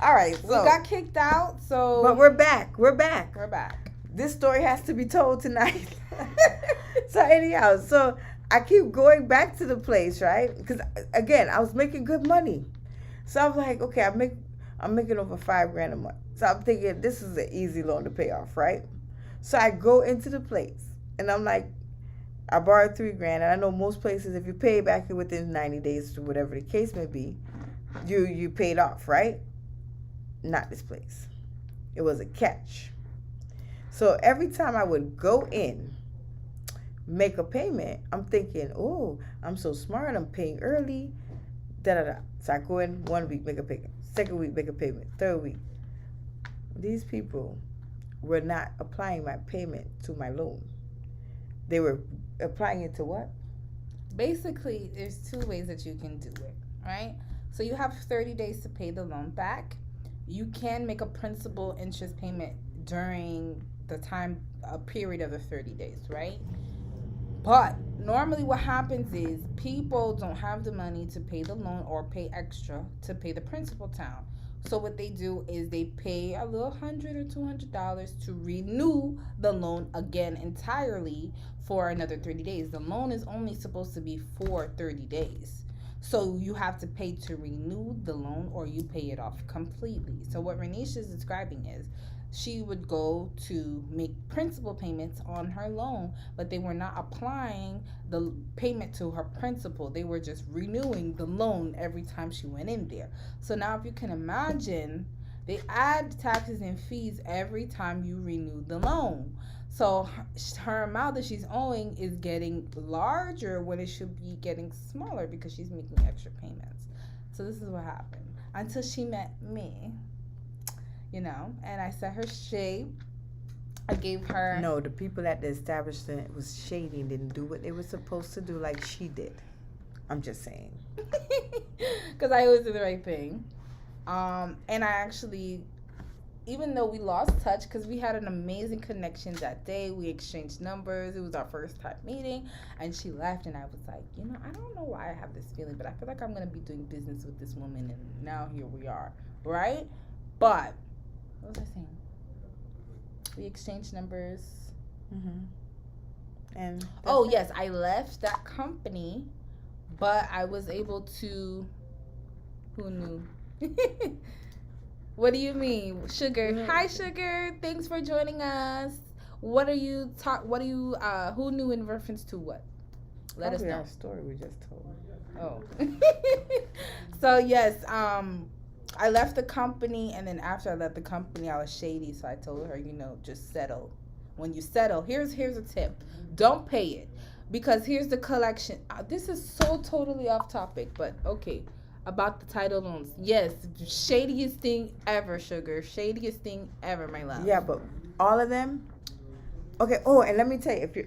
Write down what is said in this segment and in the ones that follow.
All right, so we got kicked out, so but we're back. We're back. We're back. This story has to be told tonight. So anyhow, so I keep going back to the place, right? Because again, I was making good money. So I'm like, okay, I'm making over $5,000 a month. So I'm thinking this is an easy loan to pay off, right? So I go into the place and I'm like, I borrowed $3,000, and I know most places if you pay back within 90 days or whatever the case may be, you paid off, right? Not this place. It was a catch. So every time I would go in, make a payment, I'm thinking, oh, I'm so smart, I'm paying early, da-da-da. So I go in 1 week, make a payment. Second week, make a payment. Third week. These people were not applying my payment to my loan. They were applying it to what? Basically, there's two ways that you can do it, right? So you have 30 days to pay the loan back. You can make a principal interest payment during the time, a period of the 30 days, right? But normally what happens is people don't have the money to pay the loan or pay extra to pay the principal down. So what they do is they pay a little $100 or $200 to renew the loan again entirely for another 30 days. The loan is only supposed to be for 30 days. So you have to pay to renew the loan or you pay it off completely. So what Rennisha is describing is she would go to make principal payments on her loan, but they were not applying the payment to her principal. They were just renewing the loan every time she went in there. So now if you can imagine, they add taxes and fees every time you renew the loan. So her amount that she's owing is getting larger when it should be getting smaller because she's making extra payments. So this is what happened until she met me. And I set her straight. I gave her... No, the people that the establishment was shady and didn't do what they were supposed to do like she did. I'm just saying. Because I always do the right thing. And I actually, even though we lost touch, because we had an amazing connection that day, we exchanged numbers. It was our first time meeting. And she left and I was like, I don't know why I have this feeling, but I feel like I'm going to be doing business with this woman. And now here we are, right? But... what was I saying? We exchanged numbers. Mm-hmm. And yes, I left that company, but I was able to. Who knew? What do you mean, Sugar? Mm-hmm. Hi, Sugar. Thanks for joining us. What are you who knew in reference to what? Let us know. Our story we just told. Oh. So yes, I left the company, and then after I left the company, I was shady, so I told her, just settle. When you settle, here's a tip. Don't pay it, because here's the collection. This is so totally off topic, but okay. About the title loans. Yes, shadiest thing ever, Sugar. Shadiest thing ever, my love. Yeah, but all of them. Okay. Oh, and let me tell you,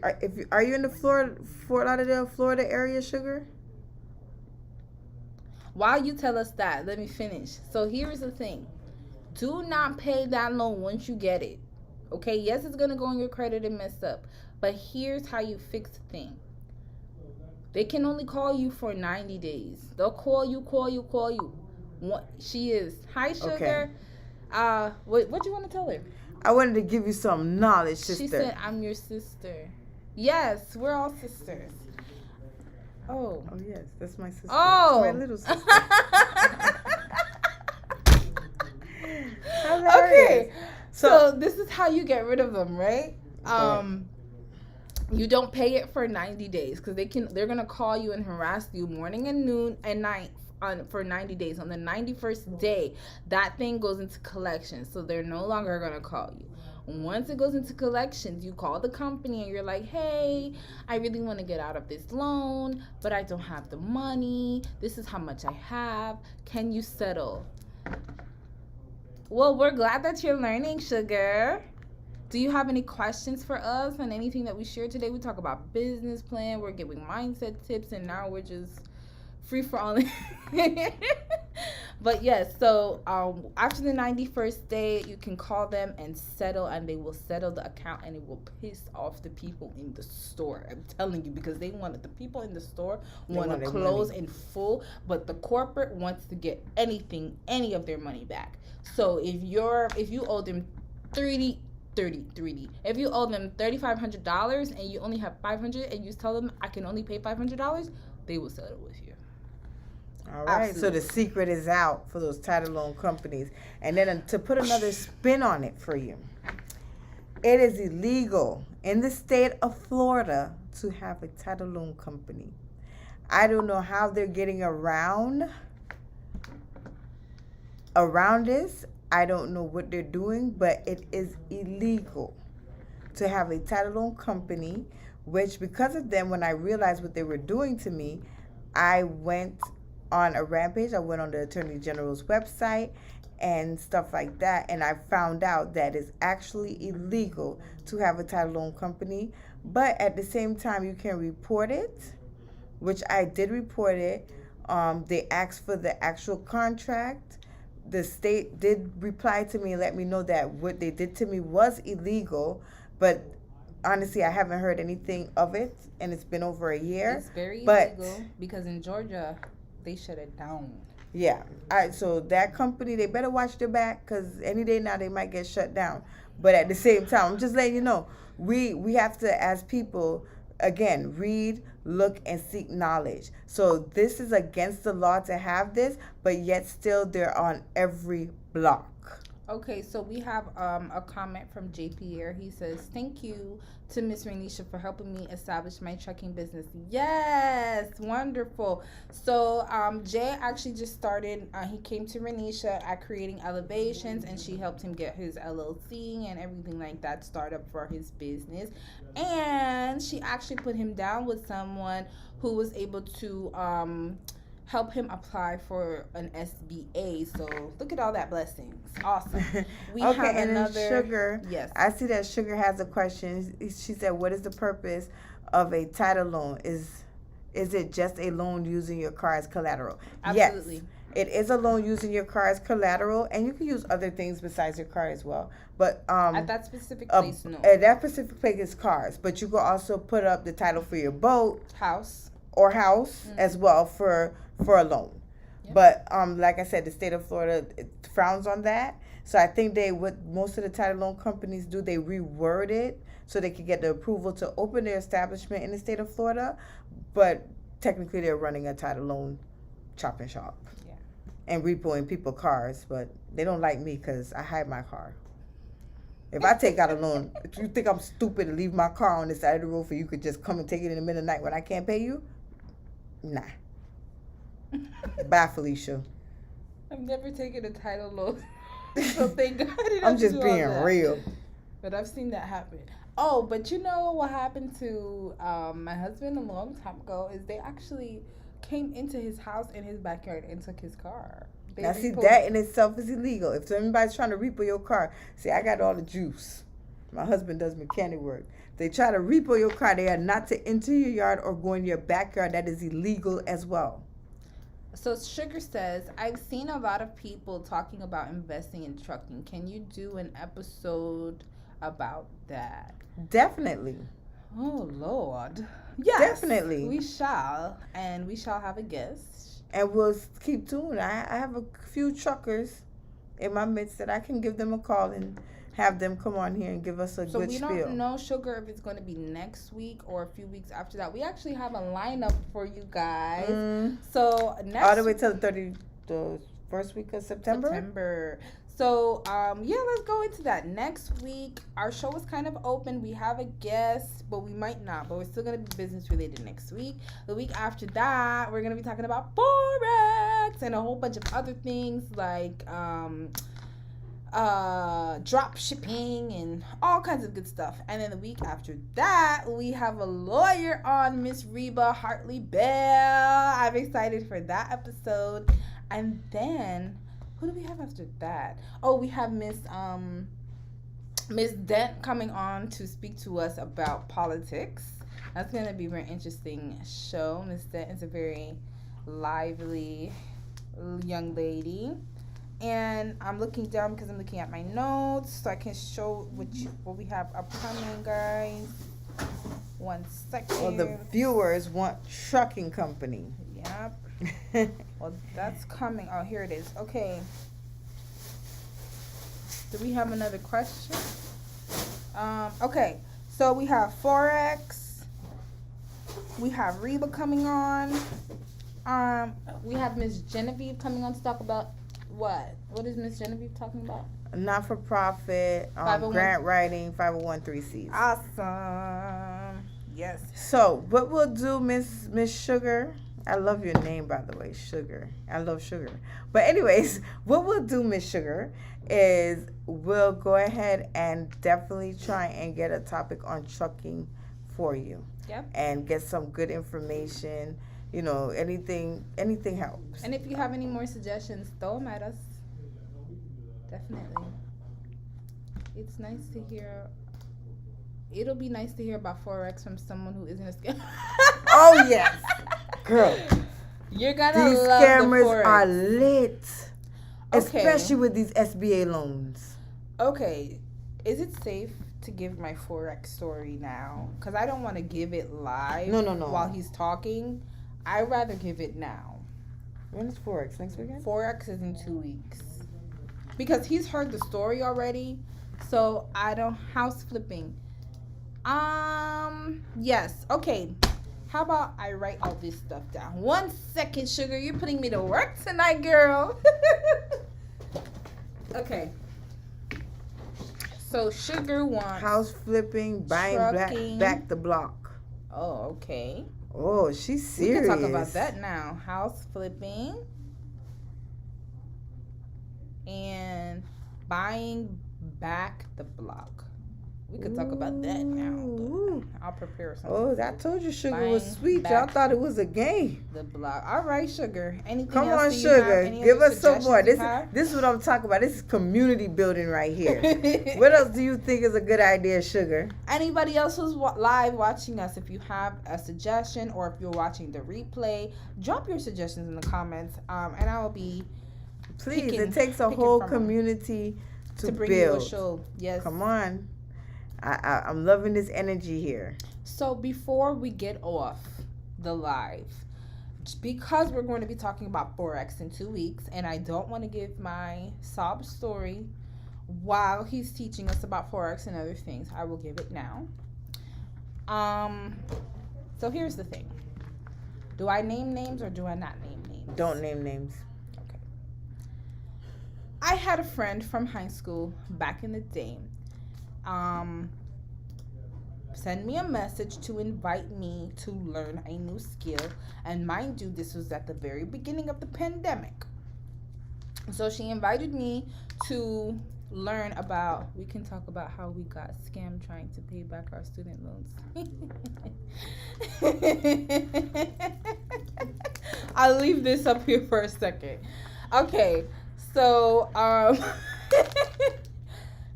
are you in the Fort Lauderdale, Florida area, Sugar? While you tell us that, let me finish. So here's the thing. Do not pay that loan once you get it. Okay? Yes, it's going to go on your credit and mess up. But here's how you fix the thing. They can only call you for 90 days. They'll call you. What she is. Hi, Sugar. Okay. What do you want to tell her? I wanted to give you some knowledge, sister. She said, I'm your sister. Yes, we're all sisters. Oh. Oh, yes. That's my sister. Oh. That's my little sister. Okay. So this is how you get rid of them, right? You don't pay it for 90 days because they're going to call you and harass you morning and noon and night for 90 days. On the 91st day, that thing goes into collection. So they're no longer going to call you. Once it goes into collections, you call the company and you're like, hey, I really want to get out of this loan, but I don't have the money. This is how much I have. Can you settle? Well, we're glad that you're learning, Sugar. Do you have any questions for us on anything that we shared today? We talk about business plan, we're giving mindset tips, and now we're just free for all. But yes, so after the 91st day, you can call them and settle, and they will settle the account, and it will piss off the people in the store. I'm telling you, because the people in the store want to close in full, but the corporate wants to get any of their money back. So if you owe them 3D, if you owe them $3,500 and you only have $500, and you tell them I can only pay $500, they will settle with you. All right. Absolutely. So the secret is out for those title loan companies. And then to put another spin on it for you, it is illegal in the state of Florida to have a title loan company. I don't know how they're getting around this. I don't know what they're doing, but it is illegal to have a title loan company, which because of them, when I realized what they were doing to me, I went on a rampage. I went on the Attorney General's website and stuff like that, and I found out that it's actually illegal to have a title loan company, but at the same time, you can report it, which I did report it. They asked for the actual contract. The state did reply to me and let me know that what they did to me was illegal, but honestly, I haven't heard anything of it, and it's been over a year. It's very illegal because in Georgia, they shut it down. Yeah. So that company, they better watch their back, because any day now they might get shut down. But at the same time, I'm just letting you know, we have to, as people, again, read, look, and seek knowledge. So this is against the law to have this, but yet still they're on every block. Okay, so we have a comment from J. Pierre. He says, "Thank you to Miss Rennisha for helping me establish my trucking business." Yes, wonderful. So Jay actually just started. He came to Rennisha at Creating Elevations, and she helped him get his LLC and everything like that started for his business. And she actually put him down with someone who was able to help him apply for an SBA. So look at all that blessings. Awesome. We okay, have and another. Then Sugar. Yes. I see that Sugar has a question. She said, "What is the purpose of a title loan? Is it just a loan using your car as collateral?" Absolutely. Yes. It is a loan using your car as collateral, and you can use other things besides your car as well. But at that specific place, no. At that specific place is cars, but you can also put up the title for your boat, house as well for a loan. Yep. But like I said, the state of Florida frowns on that. So I think what most of the title loan companies do, they reword it so they can get the approval to open their establishment in the state of Florida. But technically, they're running a title loan chop and shop. Yeah. And repoing people's cars, but they don't like me because I hide my car. If I take out a loan, if you think I'm stupid to leave my car on the side of the road for you could just come and take it in the middle of the night when I can't pay you? Nah. Bye, Felicia. I've never taken a title loan, so thank God. I'm just being real. But I've seen that happen. Oh, but you know what happened to my husband a long time ago is they actually came into his house in his backyard and took his car. Now, see, that in itself is illegal. If anybody's trying to repo your car, see, I got all the juice. My husband does mechanic work. They try to repo your car. They are not to enter your yard or go in your backyard. That is illegal as well. So Sugar says, "I've seen a lot of people talking about investing in trucking. Can you do an episode about that?" Definitely. Oh, Lord. Yes. Definitely. We shall. And we shall have a guest. And we'll keep tuned. I have a few truckers in my midst that I can give them a call and have them come on here and give us a good spiel. So we don't know, Sugar, if it's going to be next week or a few weeks after that. We actually have a lineup for you guys. So next all the way till the first week of September. So let's go into that. Next week, our show is kind of open. We have a guest, but we might not. But we're still going to be business related next week. The week after that, we're going to be talking about Forex and a whole bunch of other things like drop shipping and all kinds of good stuff. And then the week after that, we have a lawyer on, Miss Reba Hartley Bell. I'm excited for that episode. And then who do we have after that? Oh, we have Miss Dent coming on to speak to us about politics. That's going to be a very interesting show. Miss Dent is a very lively young lady. And I'm looking down because I'm looking at my notes so I can show what we have upcoming, guys. 1 second. Well, the viewers want trucking company. Yep. Well, that's coming. Oh, here it is. Okay. Do we have another question? Okay. So we have Forex. We have Reba coming on. We have Miss Genevieve coming on to talk about what? What is Miss Genevieve talking about? Not-for-profit, grant writing, 501(c)(3)s. Awesome. Yes. So, what we'll do, Miss Sugar, I love your name, by the way, Sugar. I love sugar. But anyways, what we'll do, Miss Sugar, is we'll go ahead and definitely try and get a topic on trucking for you. Yep. And get some good information. You know, anything helps. And if you have any more suggestions, throw them at us. Definitely. It's nice to hear. It'll be nice to hear about Forex from someone who isn't a scammer. Oh, yes. Girl. You're gonna These love scammers the Forex. are lit. Okay. Especially with these SBA loans. Okay. Is it safe to give my Forex story now? Because I don't want to give it live No. while he's talking. I'd rather give it now. When is Forex? Next weekend? Forex is in 2 weeks. Because he's heard the story already. So I don't house flipping. Yes. Okay. How about I write all this stuff down? 1 second, Sugar. You're putting me to work tonight, girl. Okay. So Sugar wants house flipping, buying back the block. Oh, okay. Oh, she's serious. We can talk about that now. House flipping and buying back the block. We could talk about that now. But I'll prepare something. Oh, I told you Sugar was sweet. Y'all thought it was a game. The block. All right, Sugar. Anything Come else on, you Sugar. have? Give us some more. This This is what I'm talking about. This is community building right here. What else do you think is a good idea, Sugar? Anybody else who's live watching us, if you have a suggestion or if you're watching the replay, drop your suggestions in the comments, and I will be. Please, it takes a whole community to bring build. You a show. Yes. Come on. I'm loving this energy here. So before we get off the live, because we're going to be talking about Forex in 2 weeks, and I don't want to give my sob story while he's teaching us about Forex and other things, I will give it now. So here's the thing. Do I name names or do I not name names? Don't name names. Okay. I had a friend from high school back in the day. Send me a message to invite me to learn a new skill, and mind you, this was at the very beginning of the pandemic. So she invited me to learn about, we can talk about how we got scammed trying to pay back our student loans. I'll leave this up here for a second. Okay, so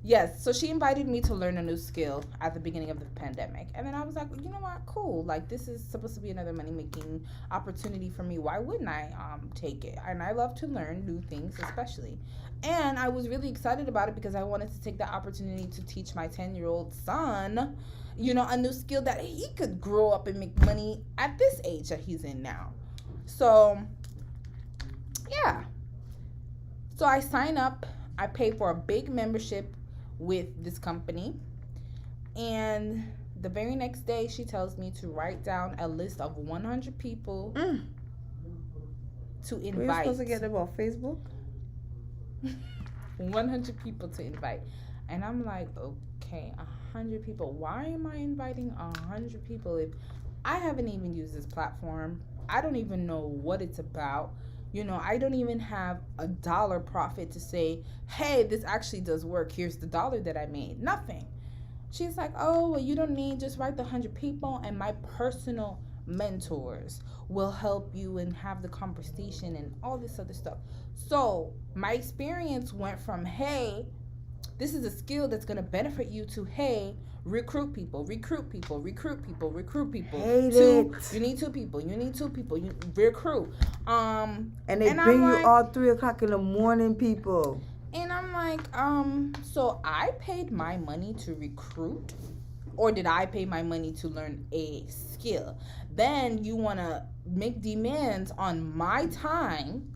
yes, so she invited me to learn a new skill at the beginning of the pandemic. And then I was like, you know what, cool. Like, this is supposed to be another money-making opportunity for me. Why wouldn't I take it? And I love to learn new things, especially. And I was really excited about it because I wanted to take the opportunity to teach my 10-year-old son, you know, a new skill that he could grow up and make money at this age that he's in now. So, yeah. So I sign up. I pay for a big membership with this company, and the very next day she tells me to write down a list of 100 people to invite. Were you supposed to get them on Facebook? 100 people to invite. And I'm like, okay, 100 people. Why am I inviting 100 people if I haven't even used this platform? I don't even know what it's about. You know, I don't even have a dollar profit to say, hey, this actually does work. Here's the dollar that I made. Nothing. She's like, oh, well, you don't need, just write the 100 people, and my personal mentors will help you and have the conversation and all this other stuff. So my experience went from, hey, This is a skill that's going to benefit you to, hey, recruit people. Hate You need two people. You recruit. And they and bring I'm you like, all 3:00 in the morning, people. And I'm like, so I paid my money to recruit, or did I pay my money to learn a skill? Then you want to make demands on my time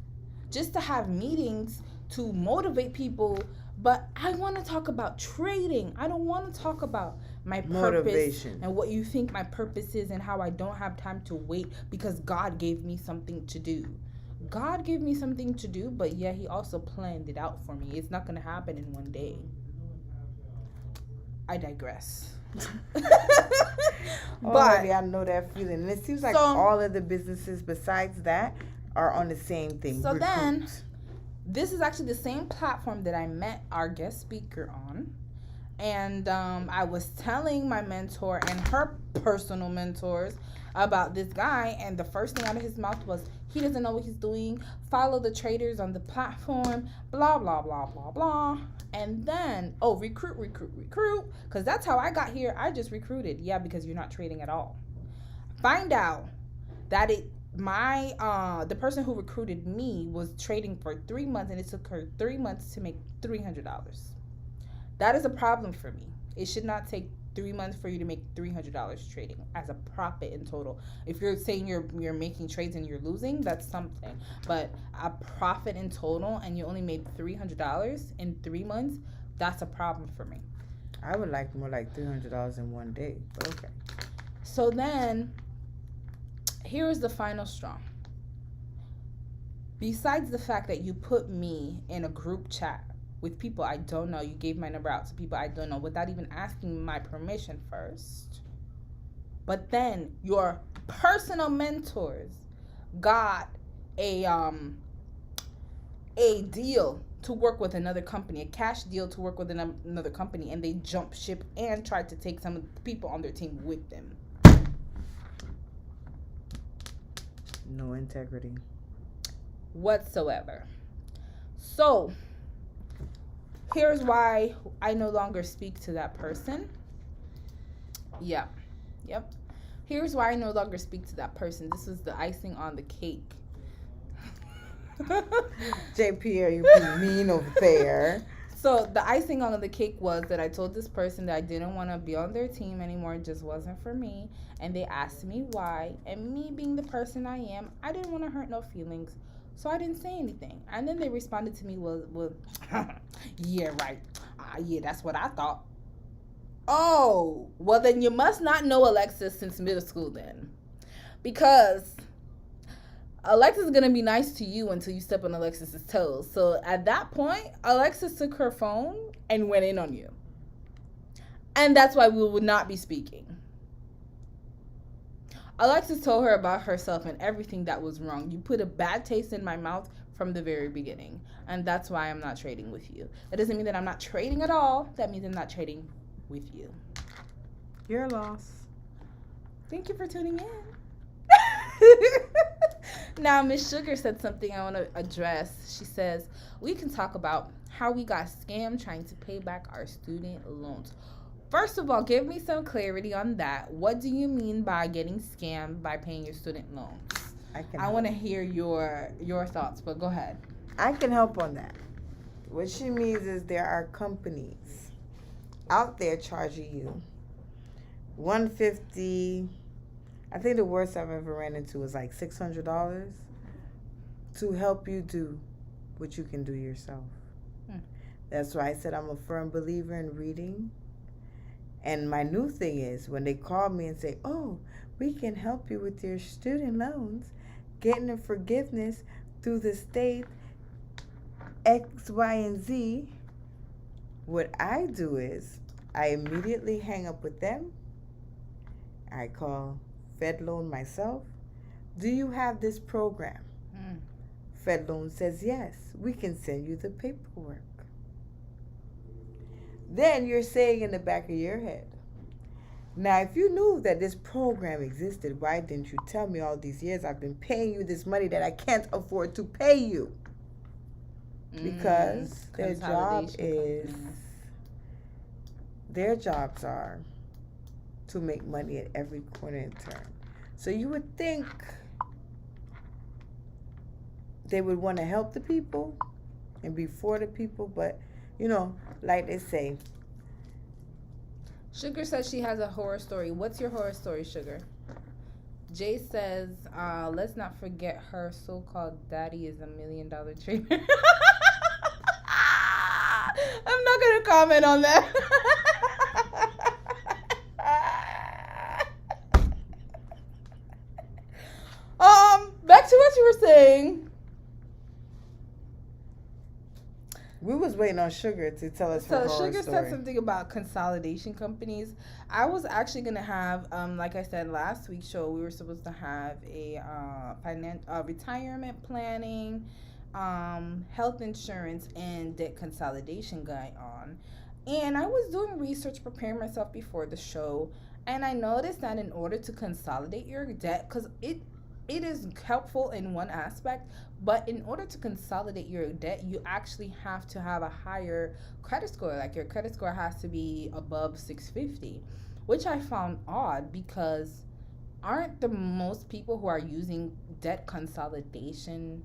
just to have meetings to motivate people. But I want to talk about trading. I don't want to talk about my purpose and what you think my purpose is and how I don't have time to wait because God gave me something to do. God gave me something to do, but yeah, he also planned it out for me. It's not going to happen in one day. I digress. But I know that feeling. And it seems like all of the businesses besides that are on the same thing. So then, this is actually the same platform that I met our guest speaker on. And I was telling my mentor and her personal mentors about this guy, and the first thing out of his mouth was, he doesn't know what he's doing, follow the traders on the platform, blah, blah, blah, blah, blah. And then, recruit, because that's how I got here. I just recruited. Yeah, because you're not trading at all. Find out that the person who recruited me was trading for 3 months, and it took her 3 months to make $300. That is a problem for me. It should not take 3 months for you to make $300 trading as a profit in total. If you're saying you're making trades and you're losing, that's something. But a profit in total and you only made $300 in 3 months, that's a problem for me. I would like more like $300 in one day, but okay. So then, here is the final straw. Besides the fact that you put me in a group chat with people I don't know, you gave my number out to people I don't know without even asking my permission first. But then your personal mentors got a deal to work with another company, a cash deal to work with another company, and they jumped ship and tried to take some of the people on their team with them. No integrity whatsoever. So, here's why I no longer speak to that person. Yep. Here's why I no longer speak to that person. This was the icing on the cake. JP, you pretty mean over there. So the icing on the cake was that I told this person that I didn't want to be on their team anymore. It just wasn't for me. And they asked me why. And me being the person I am, I didn't want to hurt no feelings. So I didn't say anything. And then they responded to me with yeah, right. Yeah, that's what I thought. Oh, well then you must not know Alexis since middle school then. Because Alexis is going to be nice to you until you step on Alexis's toes. So at that point, Alexis took her phone and went in on you. And that's why we would not be speaking. Alexis told her about herself and everything that was wrong. You put a bad taste in my mouth from the very beginning. And that's why I'm not trading with you. That doesn't mean that I'm not trading at all. That means I'm not trading with you. Your loss. Thank you for tuning in. Now, Miss Sugar said something I want to address. She says, we can talk about how we got scammed trying to pay back our student loans. First of all, give me some clarity on that. What do you mean by getting scammed by paying your student loans? I want to hear your thoughts, but go ahead. I can help on that. What she means is there are companies out there charging you $150. I think the worst I've ever ran into was like $600 to help you do what you can do yourself. That's why I said I'm a firm believer in reading. And my new thing is when they call me and say, oh, we can help you with your student loans, getting a forgiveness through the state X, Y, and Z. What I do is I immediately hang up with them. I call Fed Loan myself. Do you have this program? Fed Loan says yes. We can send you the paperwork. Then you're saying in the back of your head, now if you knew that this program existed, why didn't you tell me all these years I've been paying you this money that I can't afford to pay you? Because their job is their jobs are to make money at every corner and turn. So you would think they would want to help the people and be for the people, but like they say. Sugar says she has a horror story. What's your horror story, Sugar? Jay says, let's not forget her so-called daddy is $1 million trader. I'm not going to comment on that. Back to what you were saying. We was waiting on Sugar to tell us her horror Sugar story. said something about consolidation companies. I was actually gonna have, like I said last week's show, we were supposed to have a retirement planning, health insurance, and debt consolidation guy on. And I was doing research, preparing myself before the show, and I noticed that in order to consolidate your debt, because it is helpful in one aspect, but in order to consolidate your debt, you actually have to have a higher credit score. Like your credit score has to be above 650, which I found odd because aren't the most people who are using debt consolidation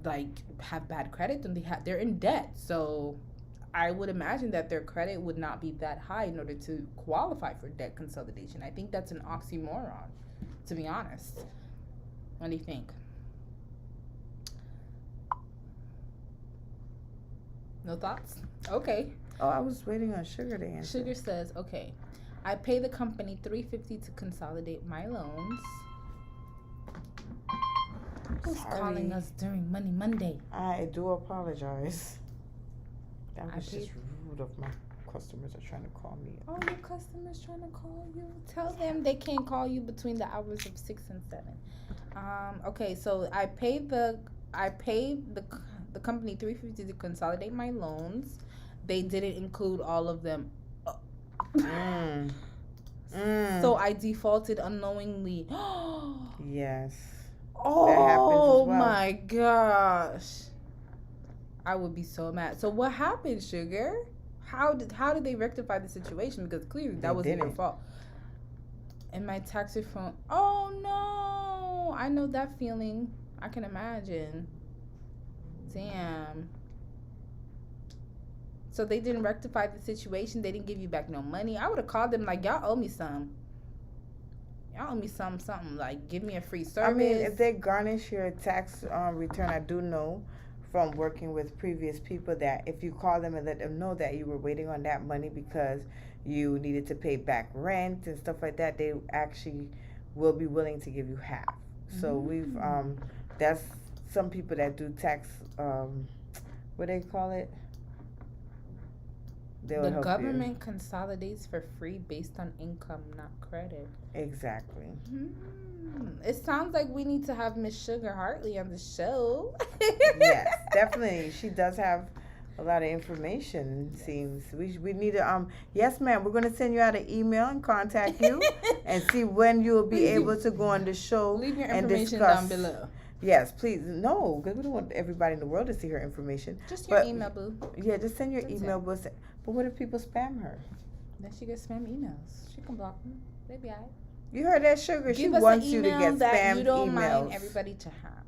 like have bad credit and they're in debt. So I would imagine that their credit would not be that high in order to qualify for debt consolidation. I think that's an oxymoron, to be honest. What do you think? No thoughts? Okay. Oh, I was waiting on Sugar to answer. Sugar says, okay, I pay the company $350 to consolidate my loans. Who's calling us during Money Monday? I do apologize. That was I just rude of my customers are trying to call me. Oh, your customers trying to call you? Tell them they can't call you between the hours of 6 and 7. Okay, so I paid the company $350 to consolidate my loans. They didn't include all of them. So I defaulted unknowingly. Yes. Oh, that happens as well. My gosh. I would be so mad. So what happened, Sugar? How did they rectify the situation? Because clearly that wasn't your fault. And my tax refund. Oh no. I know that feeling. I can imagine. Damn. So they didn't rectify the situation. They didn't give you back no money. I would have called them like, y'all owe me some. Y'all owe me something. Like, give me a free service. I mean, if they garnish your tax return, I do know from working with previous people that if you call them and let them know that you were waiting on that money because you needed to pay back rent and stuff like that, they actually will be willing to give you half. So we've that's some people that do tax what they call it. The government consolidates for free based on income, not credit. Exactly. It sounds like we need to have Miss Sugar Hartley on the show. Yes, definitely. She does have a lot of information, it seems. We need to, yes, ma'am, we're going to send you out an email and contact you and see when you'll be able to go on the show. Leave your and information discuss. down below. Yes, please. No, because we don't want everybody in the world to see her information. Just your email, boo. Yeah, just send your email, boo. But what if people spam her? Then she gets spam emails. She can block them. They be all right. You heard that, Sugar? Give She us wants an you to email get that spam you don't emails. mind everybody to have.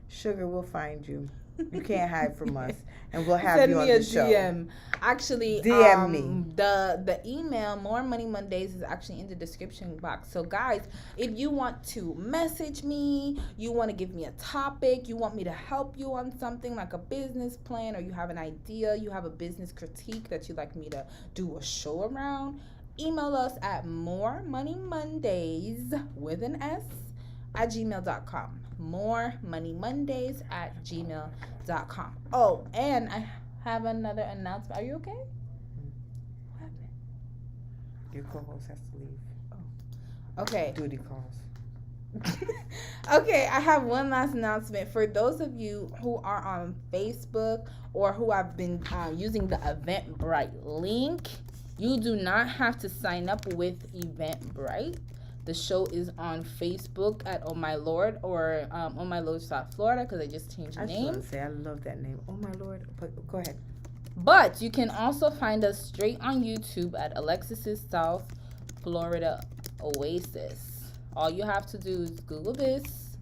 Sugar will find you. You can't hide from us, and we'll have you on the show. Send me a DM. Actually, DM me. The email More Money Mondays is actually in the description box. So guys, if you want to message me, you want to give me a topic, you want me to help you on something like a business plan, or you have an idea, you have a business critique that you'd like me to do a show around, email us at moremoneymondays with an S at gmail.com. moremoneymondays@gmail.com. Oh, and I have another announcement. Are you okay? What happened? Your co-host has to leave. Oh. Okay. Duty calls. Okay, I have one last announcement. For those of you who are on Facebook or who have been using the Eventbrite link, you do not have to sign up with Eventbrite. The show is on Facebook at Oh My Lord or Oh My Lord South Florida because I just changed the name. I just want to say I love that name. Oh My Lord. But go ahead. But you can also find us straight on YouTube at Alexis's South Florida Oasis. All you have to do is Google this,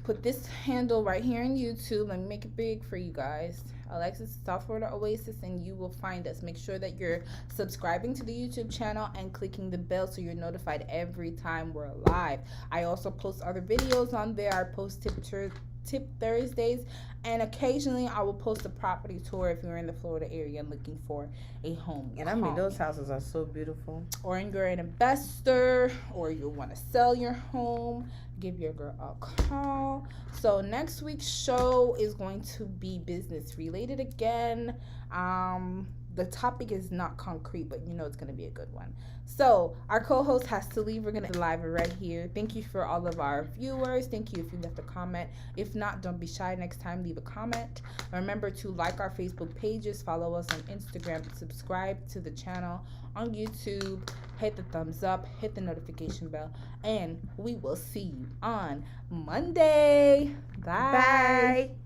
put this handle right here on YouTube. Let me make it big for you guys. Alexis South Florida Oasis, and you will find us. Make sure that you're subscribing to the YouTube channel and clicking the bell so you're notified every time we're live. I also post other videos on there. I post tip Thursdays, and occasionally I will post a property tour if you're in the Florida area and looking for a home. And I mean, those houses are so beautiful. Or you're an investor, or you want to sell your home, give your girl a call. So next week's show is going to be business related again. The topic is not concrete, but you know it's going to be a good one. So our co-host has to leave. We're going to live it right here. Thank you for all of our viewers. Thank you if you left a comment. If not, don't be shy. Next time, leave a comment. Remember to like our Facebook pages, follow us on Instagram, subscribe to the channel on YouTube, hit the thumbs up, hit the notification bell, and we will see you on Monday. Bye. Bye.